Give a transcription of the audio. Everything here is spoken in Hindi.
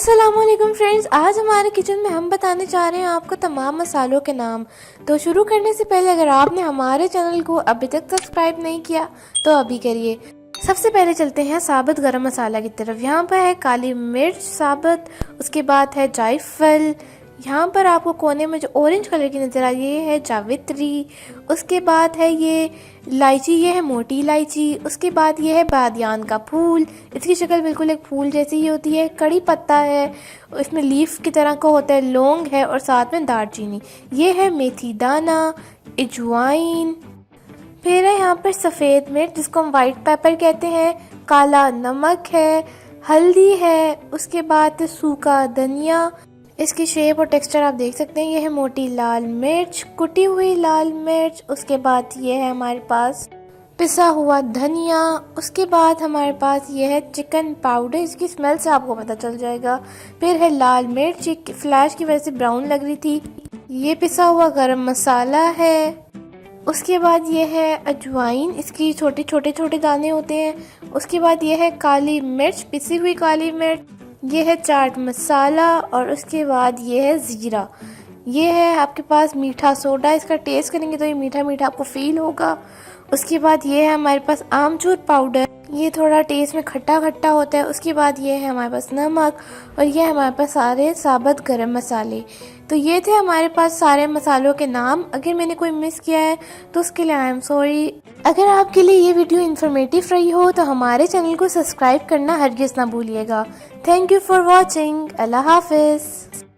अस्सलामुअलैकुम फ्रेंड्स, आज हमारे किचन में हम बताने जा रहे हैं आपको तमाम मसालों के नाम। तो शुरू करने से पहले अगर आपने हमारे चैनल को अभी तक सब्सक्राइब नहीं किया तो अभी करिए। सबसे पहले चलते हैं साबुत गरम मसाला की तरफ। यहाँ पर है काली मिर्च साबुत, उसके बाद है जायफल, यहाँ पर आपको कोने में जो ऑरेंज कलर की नज़र आ रही है ये है जावित्री, उसके बाद है ये इलायची, ये है मोटी इलायची, उसके बाद ये है बादियान का फूल, इसकी शक्ल बिल्कुल एक फूल जैसी ही होती है। कड़ी पत्ता है, इसमें लीफ की तरह का होता है, लौंग है और साथ में दालचीनी, ये है मेथी दाना, अजवाइन, फिर है यहाँ पर सफ़ेद मिर्च जिसको हम वाइट पेपर कहते हैं, काला नमक है, हल्दी है, उसके बाद सूखा धनिया, इसकी शेप और टेक्सचर आप देख सकते हैं। ये है मोटी लाल मिर्च, कुटी हुई लाल मिर्च, उसके बाद ये है हमारे पास पिसा हुआ धनिया, उसके बाद हमारे पास ये है चिकन पाउडर, इसकी स्मेल से आपको पता चल जाएगा। फिर है लाल मिर्च, फ्लैश की वजह से ब्राउन लग रही थी। ये पिसा हुआ गरम मसाला है। उसके बाद ये है अजवाइन, इसकी छोटे छोटे दाने होते हैं। उसके बाद ये है काली मिर्च, पिसी हुई काली मिर्च, ये है चाट मसाला और उसके बाद ये है ज़ीरा। ये है आपके पास मीठा सोडा, इसका टेस्ट करेंगे तो ये मीठा मीठा आपको फील होगा। उसके बाद ये है हमारे पास आमचूर पाउडर, ये थोड़ा टेस्ट में खट्टा खट्टा होता है। उसके बाद ये है हमारे पास नमक और ये है हमारे पास सारे साबुत गरम मसाले। तो ये थे हमारे पास सारे मसालों के नाम। अगर मैंने कोई मिस किया है तो उसके लिए आई एम सॉरी। अगर आपके लिए ये वीडियो इन्फॉर्मेटिव रही हो तो हमारे चैनल को सब्सक्राइब करना हरगिज़ ना भूलिएगा। Thank you for watching. Allah हाफिज़।